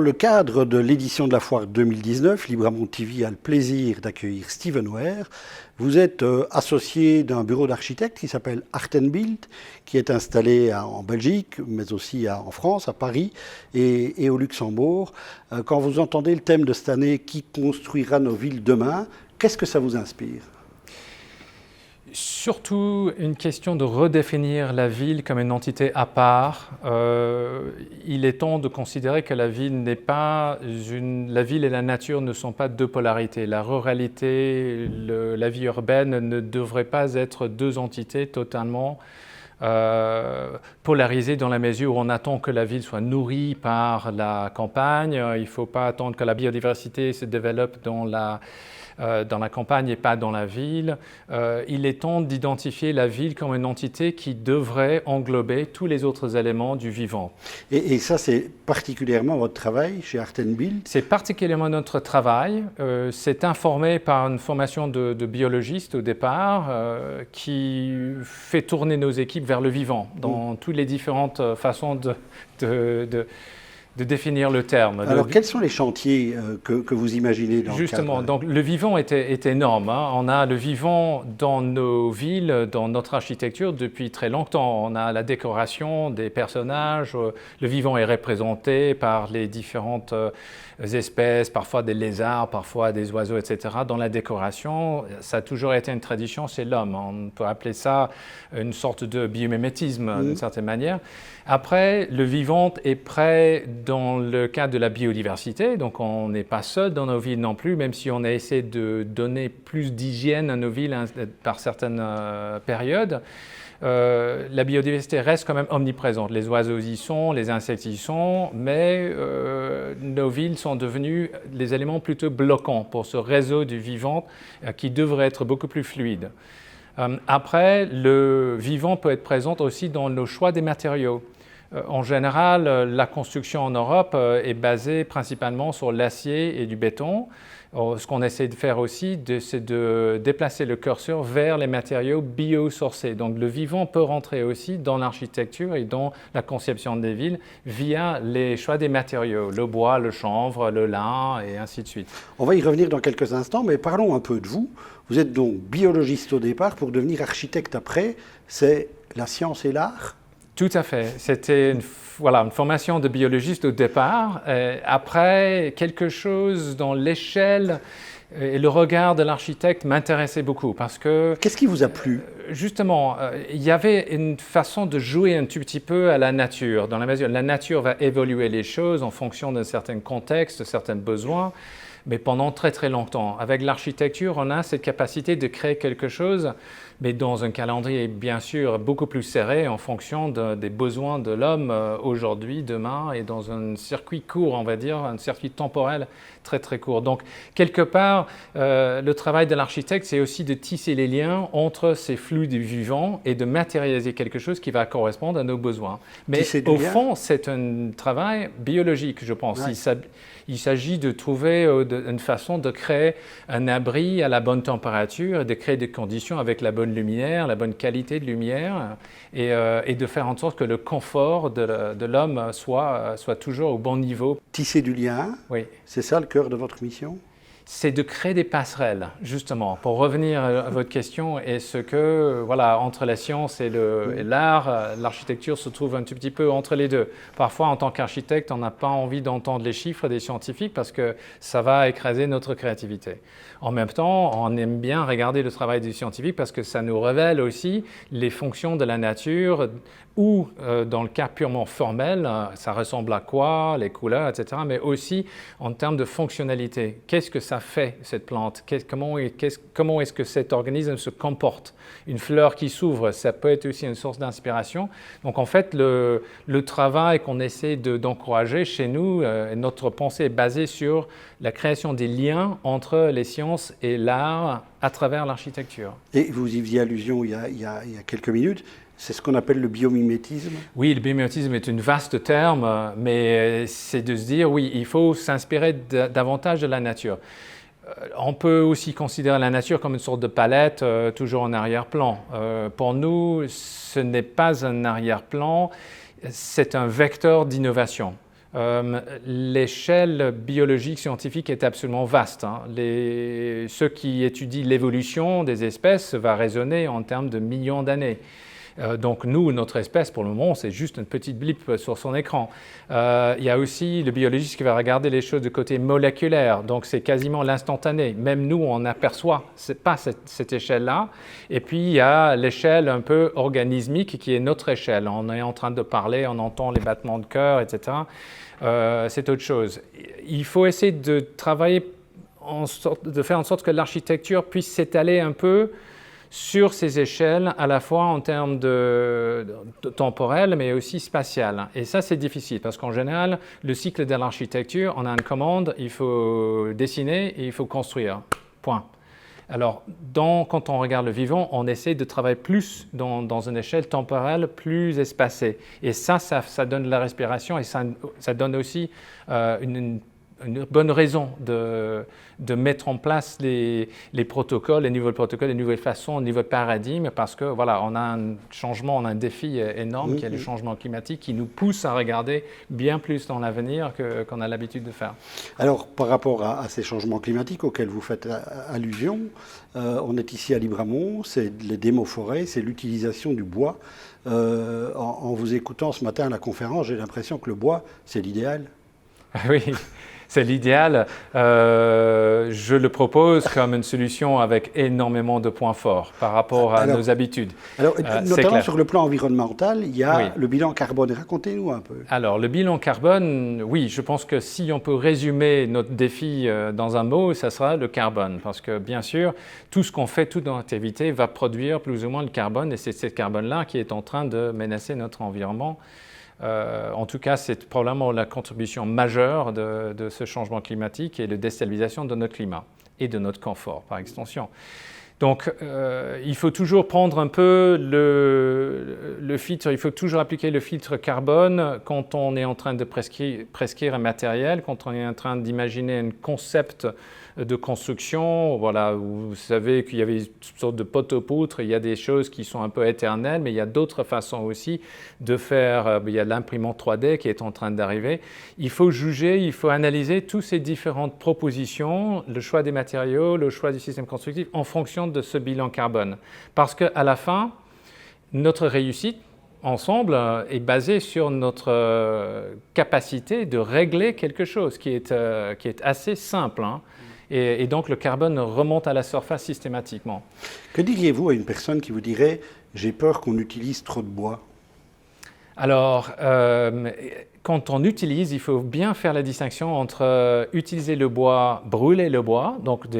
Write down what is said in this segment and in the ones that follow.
le cadre de l'édition de la foire 2019, Libramont TV a le plaisir d'accueillir Steven Ware. Vous êtes associé d'un bureau d'architectes qui s'appelle Art & Build, qui est installé en Belgique, mais aussi en France, à Paris et au Luxembourg. Quand vous entendez le thème de cette année, qui construira nos villes demain, qu'est-ce que ça vous inspire ? Surtout une question de redéfinir la ville comme une entité à part. Il est temps de considérer que la ville n'est pas la ville et la nature ne sont pas deux polarités. La ruralité, la vie urbaine ne devraient pas être deux entités totalement polarisées dans la mesure où on attend que la ville soit nourrie par la campagne. Il ne faut pas attendre que la biodiversité se développe dans la campagne et pas dans la ville. Il est temps d'identifier la ville comme une entité qui devrait englober tous les autres éléments du vivant. Et ça, c'est particulièrement votre travail chez Art & Build ? C'est particulièrement notre travail. C'est informé par une formation de biologiste au départ qui fait tourner nos équipes vers le vivant dans toutes les différentes façons de définir le terme. Alors, quels sont les chantiers que vous imaginez dans Justement, le cadre... donc le vivant est énorme. Hein. On a le vivant dans nos villes, dans notre architecture depuis très longtemps. On a la décoration des personnages. Le vivant est représenté par les différentes espèces, parfois des lézards, parfois des oiseaux, etc. Dans la décoration, ça a toujours été une tradition chez l'homme. On peut appeler ça une sorte de biomimétisme d'une certaine manière. Après, le vivant est prêt dans le cadre de la biodiversité, donc on n'est pas seul dans nos villes non plus, même si on a essayé de donner plus d'hygiène à nos villes par certaines périodes. La biodiversité reste quand même omniprésente. Les oiseaux y sont, les insectes y sont, mais nos villes sont devenues les éléments plutôt bloquants pour ce réseau du vivant qui devrait être beaucoup plus fluide. Après, le vivant peut être présent aussi dans nos choix des matériaux. En général, la construction en Europe est basée principalement sur l'acier et du béton. Ce qu'on essaie de faire aussi, c'est de déplacer le curseur vers les matériaux biosourcés. Donc le vivant peut rentrer aussi dans l'architecture et dans la conception des villes via les choix des matériaux, le bois, le chanvre, le lin et ainsi de suite. On va y revenir dans quelques instants, mais parlons un peu de vous. Vous êtes donc biologiste au départ pour devenir architecte après. C'est la science et l'art ? Tout à fait. C'était une formation de biologiste au départ. Après, quelque chose dans l'échelle et le regard de l'architecte m'intéressait beaucoup parce que... Qu'est-ce qui vous a plu ? Justement, il y avait une façon de jouer un tout petit peu à la nature. Dans la mesure où la nature va évoluer les choses en fonction d'un certain contexte, de certains besoins. Mais pendant très très longtemps. Avec l'architecture, on a cette capacité de créer quelque chose, mais dans un calendrier bien sûr beaucoup plus serré en fonction des besoins de l'homme aujourd'hui, demain, et dans un circuit court, on va dire, un circuit temporel très très court. Donc quelque part, le travail de l'architecte, c'est aussi de tisser les liens entre ces flux du vivant et de matérialiser quelque chose qui va correspondre à nos besoins. Mais au fond, c'est un travail biologique, je pense. Ouais. Il s'agit de trouver une façon de créer un abri à la bonne température, de créer des conditions avec la bonne lumière, la bonne qualité de lumière, et de faire en sorte que le confort de l'homme soit toujours au bon niveau. Tisser du lien, oui. C'est ça le cœur de votre mission ? C'est de créer des passerelles, justement. Pour revenir à votre question, est-ce que, entre la science et l'art, l'architecture se trouve un tout petit peu entre les deux. Parfois, en tant qu'architecte, on n'a pas envie d'entendre les chiffres des scientifiques parce que ça va écraser notre créativité. En même temps, on aime bien regarder le travail des scientifiques parce que ça nous révèle aussi les fonctions de la nature ou, dans le cas purement formel, ça ressemble à quoi, les couleurs, etc., mais aussi en termes de fonctionnalité. Qu'est-ce que ça fait, cette plante ? Comment est-ce que cet organisme se comporte ? Une fleur qui s'ouvre, ça peut être aussi une source d'inspiration. Donc en fait, le travail qu'on essaie d'encourager chez nous, notre pensée est basée sur la création des liens entre les sciences et l'art à travers l'architecture. Et vous y faisiez allusion il y a quelques minutes. C'est ce qu'on appelle le biomimétisme ? Oui, le biomimétisme est un vaste terme, mais c'est de se dire, oui, il faut s'inspirer davantage de la nature. On peut aussi considérer la nature comme une sorte de palette, toujours en arrière-plan. Pour nous, ce n'est pas un arrière-plan, c'est un vecteur d'innovation. L'échelle biologique scientifique est absolument vaste. Ceux qui étudient l'évolution des espèces va raisonner en termes de millions d'années. Donc nous, notre espèce, pour le moment, c'est juste une petite blip sur son écran. Il y a aussi le biologiste qui va regarder les choses du côté moléculaire, donc c'est quasiment l'instantané. Même nous, on n'aperçoit pas cette échelle-là. Et puis, il y a l'échelle un peu organismique qui est notre échelle. On est en train de parler, on entend les battements de cœur, etc. C'est autre chose. Il faut essayer de travailler, de faire en sorte que l'architecture puisse s'étaler un peu sur ces échelles, à la fois en termes de temporel, mais aussi spatial. Et ça, c'est difficile, parce qu'en général, le cycle de l'architecture, on a une commande, il faut dessiner et il faut construire. Point. Alors, quand on regarde le vivant, on essaie de travailler plus dans une échelle temporelle plus espacée. Et ça donne de la respiration et ça donne aussi une bonne raison de mettre en place les protocoles, les nouveaux protocoles, les nouvelles façons, les nouveaux paradigmes, parce que voilà, on a un changement, on a un défi énorme qui est le changement climatique, qui nous pousse à regarder bien plus dans l'avenir qu'on a l'habitude de faire. Alors, par rapport à ces changements climatiques auxquels vous faites allusion, on est ici à Libramont, c'est les démos forêts, c'est l'utilisation du bois. En vous écoutant ce matin à la conférence, j'ai l'impression que le bois, c'est l'idéal. Oui. C'est l'idéal. Je le propose comme une solution avec énormément de points forts par rapport à nos habitudes. Alors, notamment sur le plan environnemental, il y a le bilan carbone. Racontez-nous un peu. Alors, le bilan carbone, oui, je pense que si on peut résumer notre défi dans un mot, ça sera le carbone. Parce que, bien sûr, tout ce qu'on fait, toute notre activité va produire plus ou moins le carbone. Et c'est ce carbone-là qui est en train de menacer notre environnement. En tout cas, c'est probablement la contribution majeure de ce changement climatique et de déstabilisation de notre climat et de notre confort, par extension. Donc, il faut toujours prendre un peu le filtre, il faut toujours appliquer le filtre carbone quand on est en train de prescrire un matériel, quand on est en train d'imaginer un concept de construction, voilà, où vous savez qu'il y avait toutes sortes de poteaux-poutres, il y a des choses qui sont un peu éternelles, mais il y a d'autres façons aussi de faire, il y a l'imprimante 3D qui est en train d'arriver. Il faut juger, il faut analyser toutes ces différentes propositions, le choix des matériaux, le choix du système constructif, en fonction de ce bilan carbone. Parce qu'à la fin, notre réussite, ensemble, est basée sur notre capacité de régler quelque chose qui est assez simple. Et donc, le carbone remonte à la surface systématiquement. Que diriez-vous à une personne qui vous dirait « j'ai peur qu'on utilise trop de bois » ? Alors, quand on utilise, il faut bien faire la distinction entre utiliser le bois, brûler le bois, donc de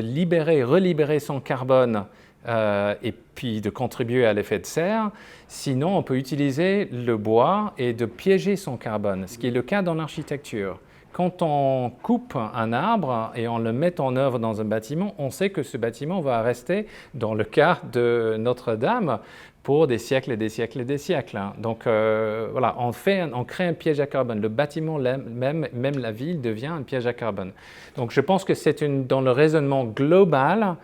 relibérer son carbone et puis de contribuer à l'effet de serre. Sinon, on peut utiliser le bois et de piéger son carbone, ce qui est le cas dans l'architecture. Quand on coupe un arbre et on le met en œuvre dans un bâtiment, on sait que ce bâtiment va rester, dans le cas de Notre-Dame, pour des siècles et des siècles et des siècles. Donc voilà, on crée un piège à carbone. Le bâtiment, même la ville, devient un piège à carbone. Donc je pense que dans le raisonnement global,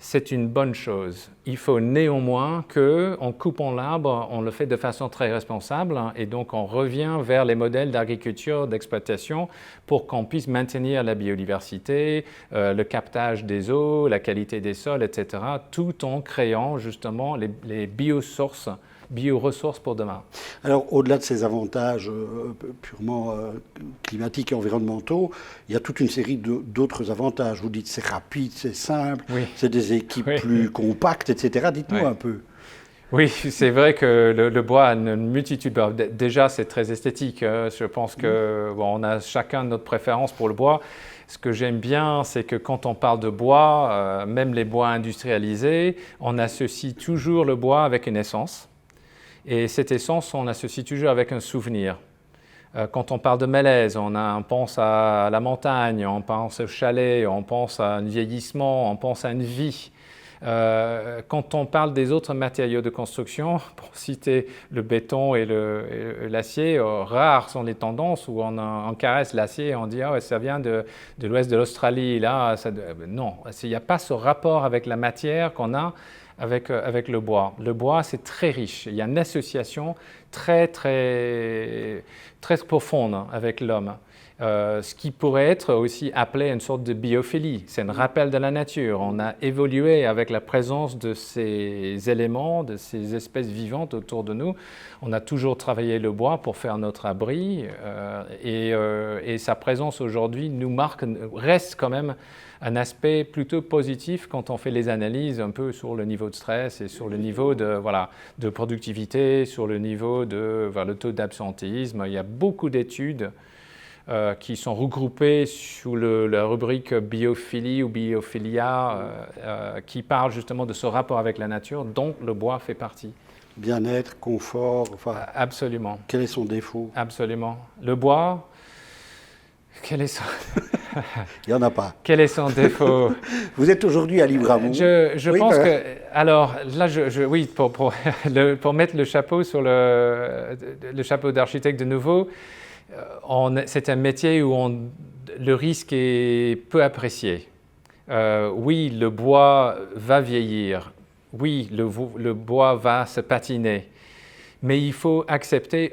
c'est une bonne chose. Il faut néanmoins qu'en coupant l'arbre, on le fait de façon très responsable et donc on revient vers les modèles d'agriculture, d'exploitation pour qu'on puisse maintenir la biodiversité, le captage des eaux, la qualité des sols, etc., tout en créant justement les bioressources pour demain. Alors, au-delà de ces avantages purement climatiques et environnementaux, il y a toute une série d'autres avantages. Vous dites c'est rapide, c'est simple, c'est des équipes plus compactes, etc. Dites-nous un peu. Oui, c'est vrai que le bois a une multitude. Déjà, c'est très esthétique. Je pense qu'on a chacun notre préférence pour le bois. Ce que j'aime bien, c'est que quand on parle de bois, même les bois industrialisés, on associe toujours le bois avec une essence. Et cette essence, on l'associe toujours avec un souvenir. Quand on parle de malaise, on pense à la montagne, on pense au chalet, on pense à un vieillissement, on pense à une vie. Quand on parle des autres matériaux de construction, pour citer le béton et l'acier, rares sont les tendances où on caresse l'acier et on dit « ah ouais, ça vient de l'ouest de l'Australie ». Là, non, il n'y a pas ce rapport avec la matière qu'on a avec le bois. Le bois, c'est très riche. Il y a une association très, très, très profonde avec l'homme. ce qui pourrait être aussi appelé une sorte de biophilie. C'est un rappel de la nature. On a évolué avec la présence de ces éléments, de ces espèces vivantes autour de nous. On a toujours travaillé le bois pour faire notre abri et sa présence aujourd'hui nous marque, reste quand même un aspect plutôt positif quand on fait les analyses un peu sur le niveau de stress et sur le niveau de productivité, sur le niveau de le taux d'absentéisme. Il y a beaucoup d'études qui sont regroupés sous la rubrique biophilie ou biophilia, qui parlent justement de ce rapport avec la nature dont le bois fait partie. Bien-être, confort, Absolument. Quel est son défaut? Absolument. Le bois, quel est son... Il n'y en a pas. Quel est son défaut? Vous êtes aujourd'hui à Libramont. Je pense que... Alors, là, oui, pour mettre le chapeau sur le chapeau d'architecte de nouveau, c'est un métier où le risque est peu apprécié. Oui, le bois va vieillir. Oui, le bois va se patiner. Mais il faut accepter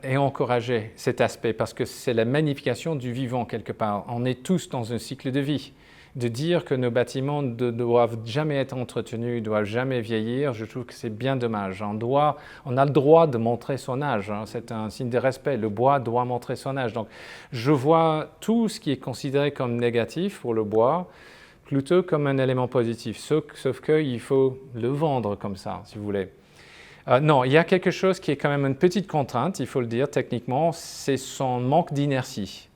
et encourager cet aspect parce que c'est la magnification du vivant quelque part. On est tous dans un cycle de vie. De dire que nos bâtiments ne doivent jamais être entretenus, ne doivent jamais vieillir, je trouve que c'est bien dommage. On a le droit de montrer son âge, hein. C'est un signe de respect. Le bois doit montrer son âge. Donc, je vois tout ce qui est considéré comme négatif pour le bois plutôt comme un élément positif, sauf qu'il faut le vendre comme ça, si vous voulez. Non, il y a quelque chose qui est quand même une petite contrainte, il faut le dire techniquement, c'est son manque d'inertie.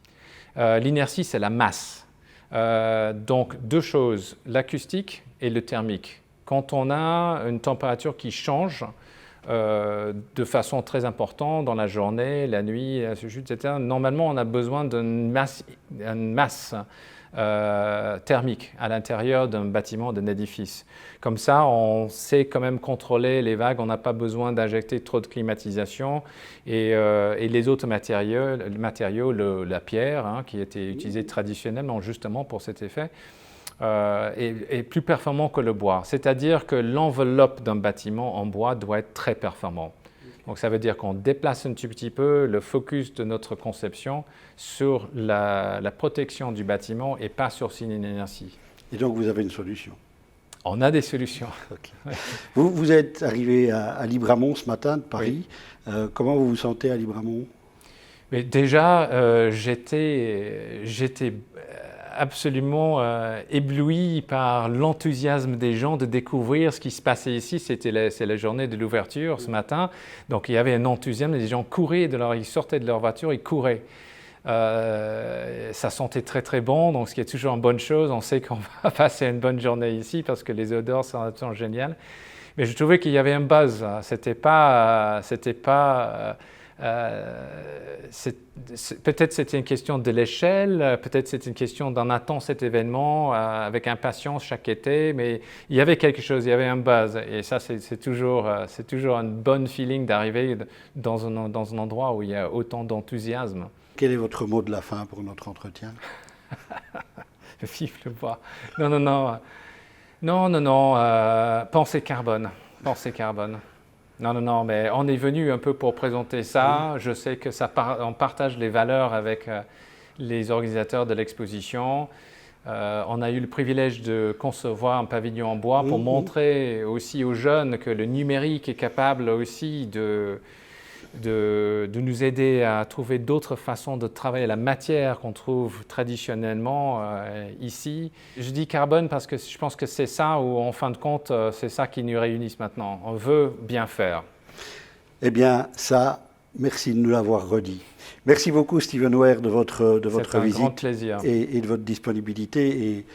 L'inertie, c'est la masse. Donc, deux choses, l'acoustique et le thermique. Quand on a une température qui change de façon très importante dans la journée, la nuit, etc., normalement, on a besoin d'une masse thermique à l'intérieur d'un bâtiment, d'un édifice. Comme ça, on sait quand même contrôler les vagues, on n'a pas besoin d'injecter trop de climatisation et les autres matériaux, la pierre, hein, qui était utilisée traditionnellement justement pour cet effet, est plus performant que le bois. C'est-à-dire que l'enveloppe d'un bâtiment en bois doit être très performant. Donc ça veut dire qu'on déplace un tout petit peu le focus de notre conception sur la protection du bâtiment et pas sur son inertie. Et donc vous avez une solution? On a des solutions. Okay. Vous êtes arrivé à Libramont ce matin de Paris. Oui. Comment vous vous sentez à Libramont? Mais déjà, j'étais absolument ébloui par l'enthousiasme des gens de découvrir ce qui se passait ici. C'est la journée de l'ouverture ce matin. Donc il y avait un enthousiasme, les gens couraient, ils sortaient de leur voiture, ils couraient. Ça sentait très très bon, donc ce qui est toujours une bonne chose. On sait qu'on va passer une bonne journée ici parce que les odeurs sont géniales. Mais je trouvais qu'il y avait un buzz. Peut-être c'était une question de l'échelle, peut-être c'était une question d'en attendre cet événement avec impatience chaque été, mais il y avait quelque chose, il y avait un buzz. Et ça, c'est toujours un bon feeling d'arriver dans un endroit où il y a autant d'enthousiasme. Quel est votre mot de la fin pour notre entretien? Vive le bois. Non, pensée carbone. Pensée carbone. Non, mais on est venu un peu pour présenter ça. Je sais que on partage les valeurs avec les organisateurs de l'exposition. On a eu le privilège de concevoir un pavillon en bois pour montrer aussi aux jeunes que le numérique est capable aussi de nous aider à trouver d'autres façons de travailler la matière qu'on trouve traditionnellement ici. Je dis carbone parce que je pense que c'est ça où, en fin de compte, c'est ça qui nous réunit maintenant. On veut bien faire. Eh bien, ça, merci de nous l'avoir redit. Merci beaucoup, Steven Ware, de votre visite. Grand plaisir. Et de votre disponibilité. Et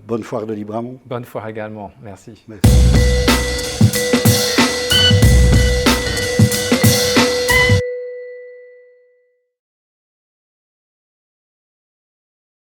bonne foire de Libramont. Bonne foire également. Merci.